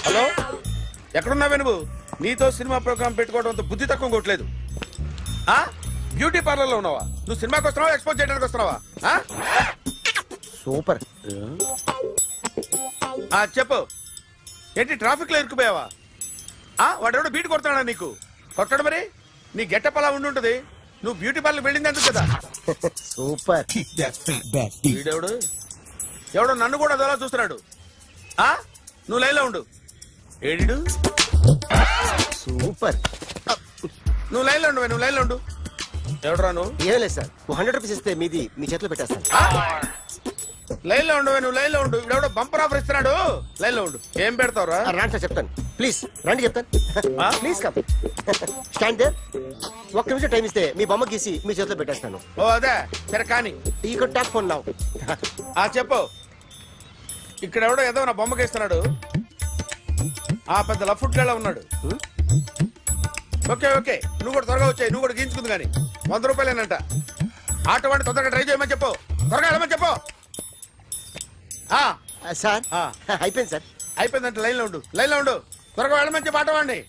Hello, ఎక్కడున్నావే నువ్వు? నీతో cinema programme పెట్టుకోవడంతో బుద్ధి తక్కువ కొట్టలేదు. బ్యూటీ పార్లర్ లో ఉన్నావా? నువ్వు సినిమాకి వస్తున్నావా, ఎక్స్పోజ్ చేయడానికి వస్తున్నావా? సూపర్. చెప్పు, ఏంటి ట్రాఫిక్ లో ఇరుక్కుపోయావా? వాడెవడో బీట్ కొడతాడా నీకు? కొట్టాడు మరి. నీ గెట్టప్ అలా ఉండి ఉంటది. నువ్వు బ్యూటీ పార్లర్ వెళ్ళింది ఎందుకు కదా? సూపర్. వీడెవడు? ఎవడో నన్ను కూడా అదోలా చూస్తున్నాడు. నువ్వు లైన్లో ఉండు. ఏడు సూపర్. నువ్వు లైన్లో ఉండు, నువ్వు లైన్లో ఉండు. ఎవడరా నువ్వు? ఏం లేదు సార్, 100 రూపీస్ ఇస్తే మీది మీ చేతిలో పెట్టేస్తాను. లైన్లో ఉండు, నువ్వు లైన్లో ఉండు. ఇవిడెవడో బంపర్ ఆఫర్ ఇస్తున్నాడు. లైన్లో ఉండు. ఏం పెడతావురా? రాండి సార్, చెప్తాను. ప్లీజ్ రండి, చెప్తాను. Please come. Stand there. 1 నిమిషం టైం ఇస్తే మీ బొమ్మ గీసి మీ చేతిలో పెట్టేస్తాను. ఓ అదే సరే కానీ. ఈ కుడ్ టాక్ ఫోన్ నౌ. చెప్పు. ఇక్కడ ఎవడో ఏదో నా బొమ్మకి ఇస్తున్నాడు. పెద్ద లఫుట్ గేళ ఉన్నాడు. ఓకే ఓకే, నువ్వు కూడా త్వరగా వచ్చాయి. నువ్వు కూడా గీంచుకుంది కానీ 100 రూపాయలేనంట. ఆటో వాడిని తొందరగా ట్రై చేయమని చెప్పు. త్వరగా వెళ్ళమని చెప్పు. సార్ అయిపోయింది సార్. అయిపోయిందంటే లైన్లో ఉండు, లైన్లో ఉండు. త్వరగా వెళ్ళమని చెప్పు ఆటో వాడిని.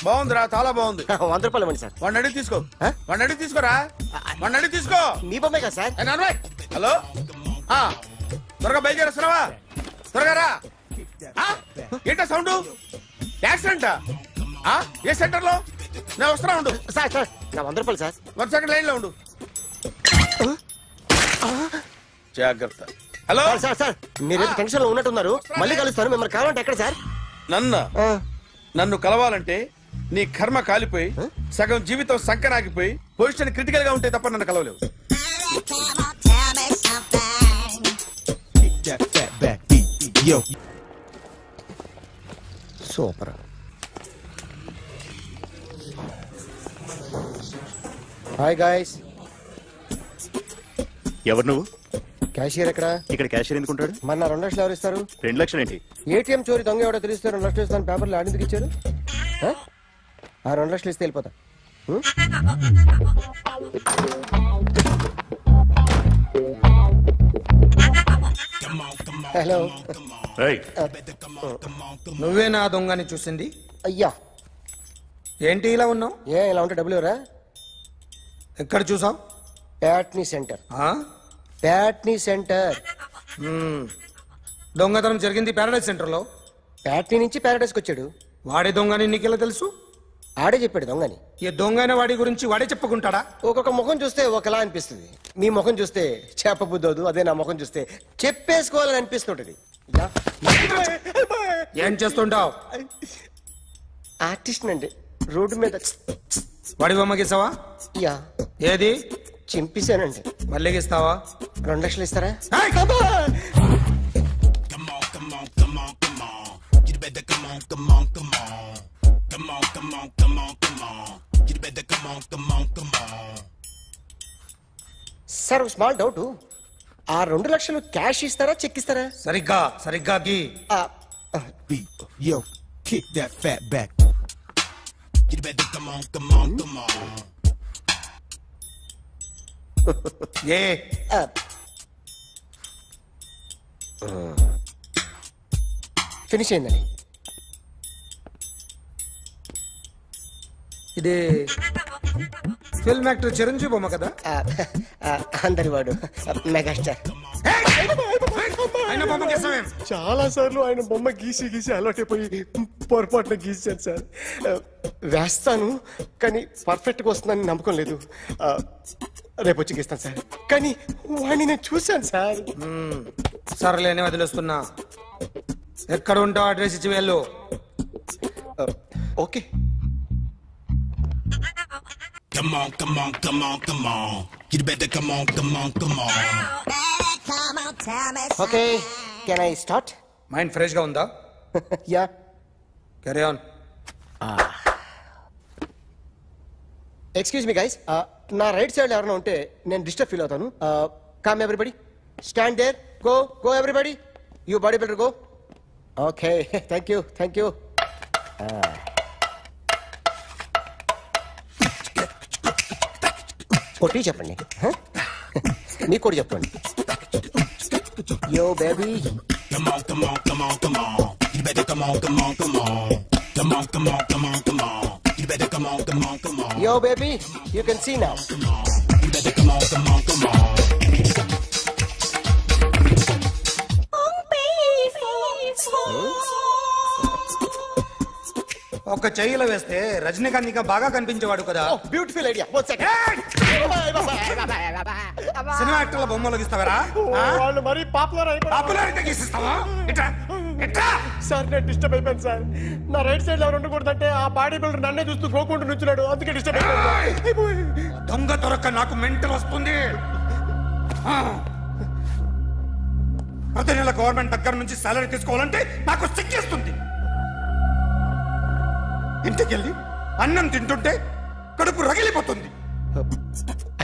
బాగుందిరా, చాలా బాగుంది. 100 రూపాయలు ఇవ్వండి సార్. వాడిని అడిగి తీసుకో. వాడిని అడిగి తీసుకోరా. వాడిని అడిగి తీసుకో. మీ బొమ్మే కదా సార్. హలో, త్వరగా బయలుదేరేస్తున్నావా? త్వరగా రా. ఏంటా సౌండ్? యాక్సిడెంటా? ఏ సెంటర్ లో? నేను వస్తున్నా ఉండు. సార్ సార్ నా 100 రూపాయలు సార్. 1 సెకండ్ లైన్ లో ఉండు. జాగ్రత్త. Hello sir. సార్ మీరేదో టెన్షన్ లో ఉన్నట్టున్నారు. మళ్ళీ కలుస్తాను. మిమ్మల్ని కావాలంటే ఎక్కడ సార్? నన్ను కలవాలంటే నీ కర్మ కాలిపోయి సగం జీవితం సంకనాగిపోయి పొజిషన్ క్రిటికల్ గా ఉంటే తప్ప నన్ను కలవలేవు. సూపర్. Hi guys. ఎవరు నువ్వు? క్యాషియర్ ఎక్కడ? ఇక్కడ క్యాషియర్ ఎందుకుంటాడు? మన 2 లక్షలు ఎవరు ఇస్తారు? 2 లక్షలు ఏంటి? ఏటీఎం చోరీ దొంగ ఎవడో తెలిస్తే 2 లక్షలు ఇస్తాను పేపర్లు ఆడిందుకు ఇచ్చారు. 2 లక్షలు ఇస్తే వెళ్ళిపోతా. హలో. నువ్వే నా దొంగని చూసింది? అయ్యా ఏంటి ఇలా ఉన్నావు? ఇలా ఉంటే డబ్బులు ఎవరా? ఎక్కడ చూసావు? ప్యాట్నీ సెంటర్. ప్యాట్నీ సెంటర్. దొంగతనం జరిగింది ప్యారడైజ్ సెంటర్ లో. ప్యాట్నీ నుంచి ప్యారడైజ్కి వచ్చాడు. వాడే దొంగని నీకెలా తెలుసు? ఆడే చెప్పాడు దొంగని. ఈ దొంగైన వాడి గురించి వాడే చెప్పుకుంటాడా? ఒక్కొక్క ముఖం చూస్తే ఒకలా అనిపిస్తుంది. మీ ముఖం చూస్తే చెప్పబుద్దోదు. అదే నా ముఖం చూస్తే చెప్పేసుకోవాలని అనిపిస్తుంటది. ఏం చేస్తుంటావు? ఆర్టిస్ట్ అండి. రోడ్డు మీద వాడి బొమ్మ గీసావా? యా. ఏది? చింపేశానండి. మళ్ళీ గీస్తావా? 2 లక్షలు ఇస్తారా? Sir small doubt. ఆ 2 లక్షలు క్యాష్ ఇస్తారా, చెక్ ఇస్తారా? సరిగ్గా గీ. Yo, kick that fat back. You better come on. Finish అయిందండి. ఇది ఫిల్మ్ యాక్టర్ చిరంజీవి బొమ్మ కదా? అందరి వాడు మెగాస్టార్. చాలా సార్లు ఆయన బొమ్మ గీసి అలవాటైపోయి పొరపాటున గీసాను సార్. వేస్తాను కానీ పర్ఫెక్ట్ గా వస్తుందని నమ్మకం లేదు. రేపు వచ్చి గీస్తాను సార్. కానీ వాడిని నేను చూశాను సార్. సర్లేని వదిలేస్తున్నా. ఎక్కడ ఉంటావు అడ్రస్ ఇచ్చి వెళ్ళు. Okay. Come on. You better come on. Okay, can I start? Mind fresh గా ఉందా? Yeah. Carry on. Excuse me guys, నా రైట్ సైడ్ ఎవరైనా ఉంటే నేను డిస్టర్బ్ ఫీల్ అవుతాను. Come everybody, stand there, go go everybody, you body builder go. Okay, thank you thank you. కొట్టి చెప్పండి, మీకు కూడా చెప్పండి. Yo baby, Come on, come on, come on, come on. You better come on, come on, come on. Come on, come on, come on, come on. You better come on, come on, come on. yo baby, you can see now. You better come on, come on, come on. ఒక చెయ్యిలో వేస్తే రజనీకాంత్ ఇంకా బాగా కనిపించేవాడు కదా. Beautiful idea. Cinema యాక్టర్ల బొమ్మలు గీస్తావరా? వాళ్ళు మరీ popular popularity గీసిస్తావా? Sir నేను disturb అయిపోయాను సార్. నా రైట్ సైడ్ ఎవరు ఉండకూడదంటే ఆ బాడీ బిల్డర్ నన్నే చూస్తూ గోకుంటూ నుంచున్నాడు, అందుకే డిస్టర్బ్ అయిపోయాను. దొంగ దొరక్క నాకు మెంటల్ వస్తుంది. ప్రతి నెల గవర్నమెంట్ దగ్గర నుంచి సాలరీ తీసుకోవాలంటే నాకు సిగ్గేస్తుంది. ఇంటికెళ్ళి అన్నం తింటుంటే కడుపు రగిలిపోతుంది.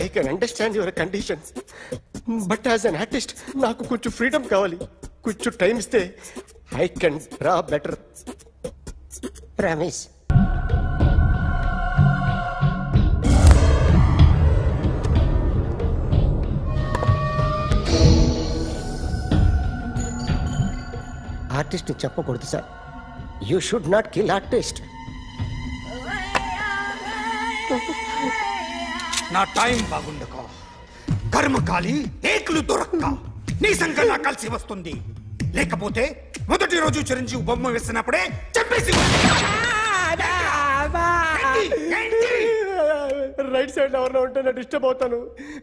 I can understand your condition, but as an artist నాకు కొంచెం ఫ్రీడమ్ కావాలి. కొంచెం టైం ఇస్తే I can draw better. Promise. Artist చెప్పకూడదు sir. You should not kill artist. నా టైం బాగుండక కర్మకాలి ఏకులు దొరక్క నీ సంకల్లా కలిసి వస్తుంది. లేకపోతే మొదటి రోజు చిరంజీవి బొమ్మ వేసినప్పుడే చెప్పేసి రైట్ సైడ్ ఎవరైనా ఉంటే నేను డిస్టర్బ్ అవుతాను.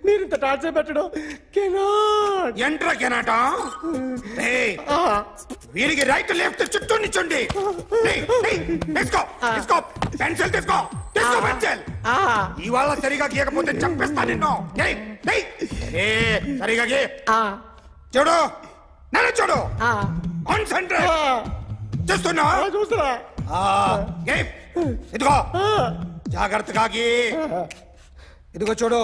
మీరు ఇంత టార్చర్ పెట్టడం ఎంట్రా కెనాట. వీరికి రైట్ లెఫ్ట్ చుట్టూ నిచ్చండి. పెన్సిల్ తీసుకో, పెన్సిల్. ఇవాళ సరిగా గీయకపోతే చంపేస్తా నిన్ను. సరిగా గీ. చూడు, నన్ను చూడు. కాన్సంట్రేట్ చూస్తున్నా. చూస్తున్నా. ఇదిగో జాగ్రత్తగా గీ. ఇదిగో చూడు.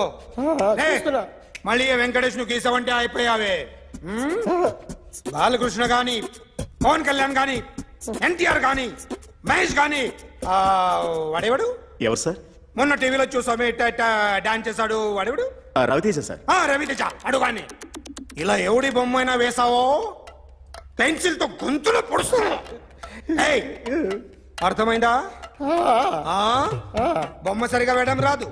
మళ్ళీ వెంకటేష్ ను గీసావంటే అయిపోయావే. బాలకృష్ణ గాని, పవన్ కళ్యాణ్ గాని, ఎన్టీఆర్ గాని, మహేష్ గాని, వాడేవాడు ఎవరు సార్? మొన్న టీవీలో చూసామే డాన్స్ చేశాడు వాడేవాడు? రవితేజ సార్. రవితేజ అడుగాని. ఇలా ఎవడి బొమ్మ అయినా వేసావో పెన్సిల్ తో గొంతులో పొడుస్తున్నా. అర్థమైందా? బొమ్మ సరిగా వేయడం రాదు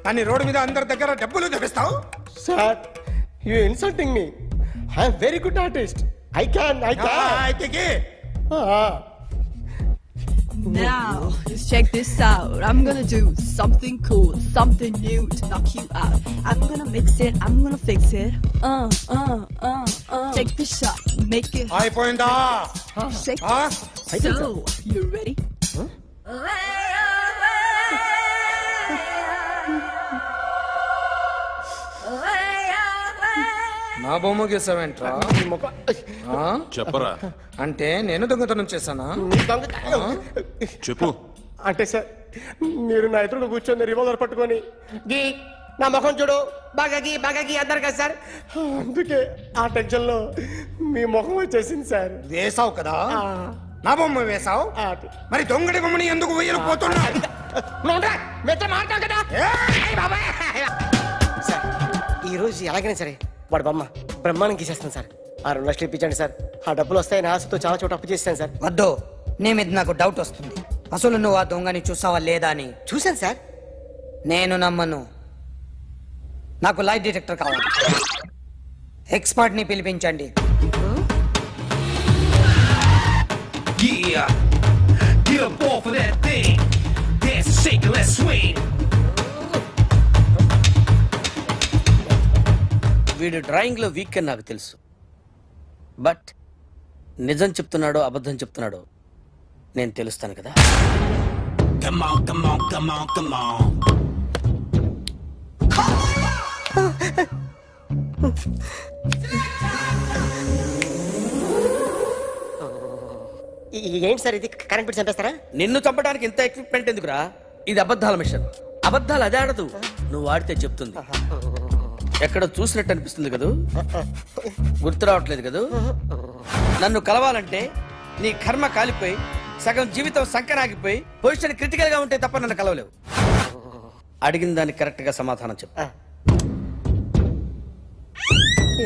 కానీ రోడ్డు మీద అందరి దగ్గర డబ్బులు తెప్పిస్తావు. Sir, you insulting me. I am very good artist. I can. Now, just check this out. I'm gonna do something cool, something new to knock you out. I'm gonna mix it, I'm gonna fix it. Take the shot, make it. అయిపోయిందా? Shake it. So, you ready? నా బొమ్మ గీసావేంట్రా? చెప్పరా. అంటే నేను దొంగతనం చేశానా? చెప్పు. అంటే సార్, మీరు నా ఎదురుగా కూర్చొని రివాల్వర్ పట్టుకొని గీ, నా ముఖం చూడు, బాగా గీ అన్నారు కదా సార్. అందుకే ఆ టెన్షన్ లో మీ ముఖం వచ్చేసింది సార్. వేసావు కదా, నా బొమ్మ వేసావు. మరి దొంగడి బొమ్మని ఎందుకు వేయలేకపోతున్నా? సార్, ఈ రోజు ఎలాగైనా సరే వాడు బొమ్మ బ్రహ్మాండం గీసేస్తాను సార్. 6 లక్షలు ఇప్పించండి సార్. ఆ డబ్బులు వస్తాయని ఆశతో చాలా చోట అప్పు చేస్తాను సార్. వద్దు, నీ మీద నాకు డౌట్ వస్తుంది. అసలు నువ్వు ఆ దొంగని చూసావా లేదా అని. చూశాను సార్. నేను నమ్మను. నాకు లైట్ డిటెక్టర్ కావాలి. ఎక్స్పర్ట్ ని పిలిపించండి. Yeah, get up off of that thing. Dance and shake and let's swing. వీడు డ్రాయింగ్ లో వీక్ అని నాకు తెలుసు. బట్ నిజం చెప్తున్నాడో అబద్ధం చెప్తున్నాడో నేను తెలుస్తాను కదా. Come on, come on, come on, come on. ఏంటి సార్ ఇది? కరెంట్ బిల్ చంపేస్తారా? నిన్ను చంపడానికి ఇంత ఎక్విప్మెంట్ ఎందుకురా? ఇది అబద్ధాల మిషన్. అబద్ధాలు అదే ఆడదు, నువ్వు ఆడితే చెప్తుంది. ఎక్కడ చూసినట్టు అనిపిస్తుంది కదూ, గుర్తు రావట్లేదు కదూ. నన్ను కలవాలంటే నీ కర్మ కాలిపోయి సగం జీవితం సంకరాగిపోయి పొజిషన్ క్రిటికల్ గా ఉంటే తప్ప నన్ను కలవలేవు. అడిగిన దానికి కరెక్ట్ గా సమాధానం చెప్పు.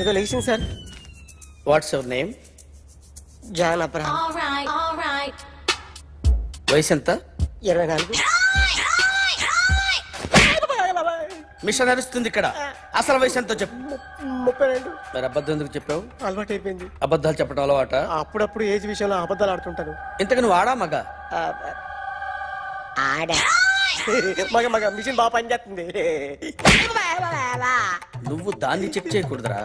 ఏదో లేచింది sir. What's your name? John Abraham. వయసు ఎంత? 24. మిషన్ నడుస్తుంది ఇక్కడ. అసలు వయసు ఎంతో చెప్పు. 32. మరి అబద్ధం ఎందుకు చెప్పావు? అలవాటు అయిపోయింది. అబద్ధాలు చెప్పడం అలవాట? అప్పుడప్పుడు ఏజ్ విషయంలో అబద్ధాలు ఆడుతుంటాను. ఇంతకు నువ్వు ఆడా మగ? ఆడా. మగ మగ మిషన్ బాగా పనిచేస్తుంది. నువ్వు దాన్ని చెక్ చేయకూడదురా,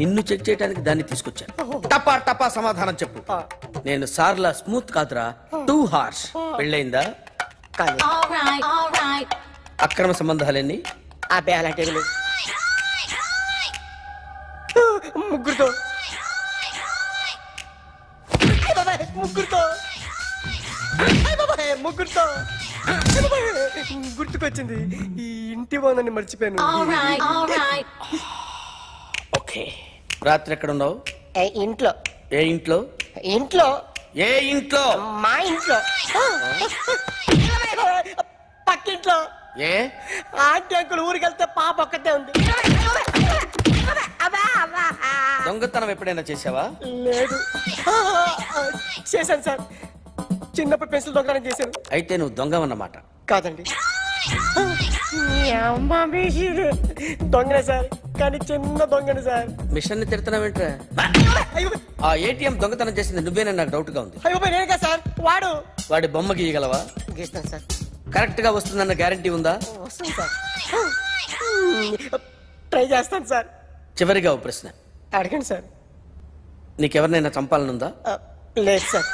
నిన్ను చెక్ చేయడానికి దాన్ని తీసుకొచ్చాను. టపా టపా సమాధానం చెప్పు. నేను సార్లా స్మూత్ కాదురా, టూ హార్ష్. పెళ్ళయిందా? అక్రమ సంబంధాలన్నీ? అబ్బే అలాంటి ముగ్గురుతో ముగ్గురుతో గుర్తుకొచ్చింది. ఈ ఇంటి బాగుందని మర్చిపోయాను. ఓకే. రాత్రి ఎక్కడ ఉన్నావు? ఇంట్లో. ఏ ఇంట్లో? ఇంట్లో. ఏ ఇంట్లో? మా ఇంట్లో. పక్కింట్లో. ఏ ఆంటీ అంకుల్ ఊరికి వెళ్తే పాప ఒక్కతే ఉంది. దొంగతనం ఎప్పుడైనా చేసావా? లేదు. చేశాను సార్, చిన్నప్పుడు పెన్సిల్ దొంగతనం చేశాను. అయితే నువ్వు దొంగవన్నమాట. కాదండి, దొంగనే సార్, కానీ చిన్న దొంగనే సార్. మిషన్ ని తిడుతున్నావేంట్రా? ఆ ఏటీఎం దొంగతనం చేసింది నువ్వేనని నాకు డౌట్ గా ఉంది. అయ్యో నేనే సార్. వాడి బొమ్మ గీయగలవా? గీస్తాను సార్. కరెక్ట్ గా వస్తుందన్న గ్యారంటీ ఉందా? వస్తుంది సార్, ట్రై చేస్తాను సార్. చివరిగా ఓ ప్రశ్న అడగండి సార్. నీకెవరినైనా చంపాలనుందా? లేదు సార్.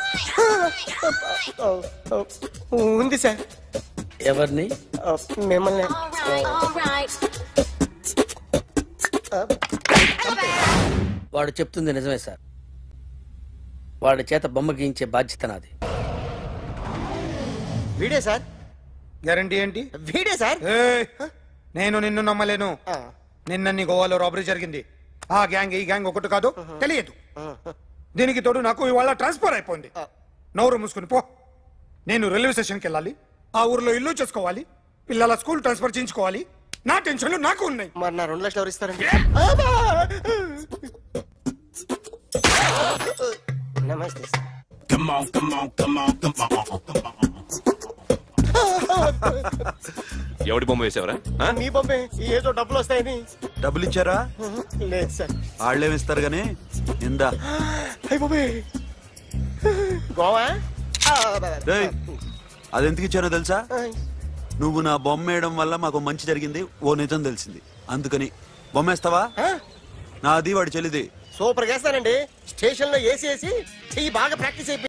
ఉంది సార్. ఎవరిని? మిమ్మల్ని. వాడు చెప్తుంది నిజమే సార్. వాడి చేత బొమ్మ గీయించే బాధ్యత నాది. వీడే సార్. గ్యారంటీ ఏంటి? వీడే సార్. నేను నిన్ను నమ్మలేను. నిన్న నీ గోవాలో రాబరీ జరిగింది. ఆ గ్యాంగ్ ఈ గ్యాంగ్ ఒకటి కాదు, తెలియదు. దీనికి తోడు నాకు ఇవాళ ట్రాన్స్ఫర్ అయిపోయింది. నోరు మూసుకుని పో. నేను రైల్వే స్టేషన్కి వెళ్ళాలి, ఆ ఊర్లో ఇల్లు చేసుకోవాలి, పిల్లల స్కూల్ ట్రాన్స్ఫర్ చేయించుకోవాలి. నా టెన్షన్లు నాకు ఉన్నాయి. మరి నా 2 లక్షలు ఎవరు ఇస్తారండి? నమస్తే sir. Come on, come on, come on, come on, come on. ఎవడి బొమ్మ వేసావరా? మీ బొమ్మే. ఏదో డబ్బులు వస్తాయని. డబ్బులు ఇచ్చారా? లేదు సార్. వాళ్ళేమిస్తారు గానీ ఇందా. అయ్య బాబే, గోవా. అదెందుకు ఇచ్చానో తెలుసా? నువ్వు నా బొమ్మ వేయడం వల్ల మాకు మంచి జరిగింది, ఓ నిజం తెలిసింది. అందుకని బొమ్మేస్తావా? నాది వాడి చెల్లిది. సూపర్ చేస్తానండి. స్టేషన్ లో ఏసీ చెయ్యి బాగా ప్రాక్టీస్ అయిపోయింది.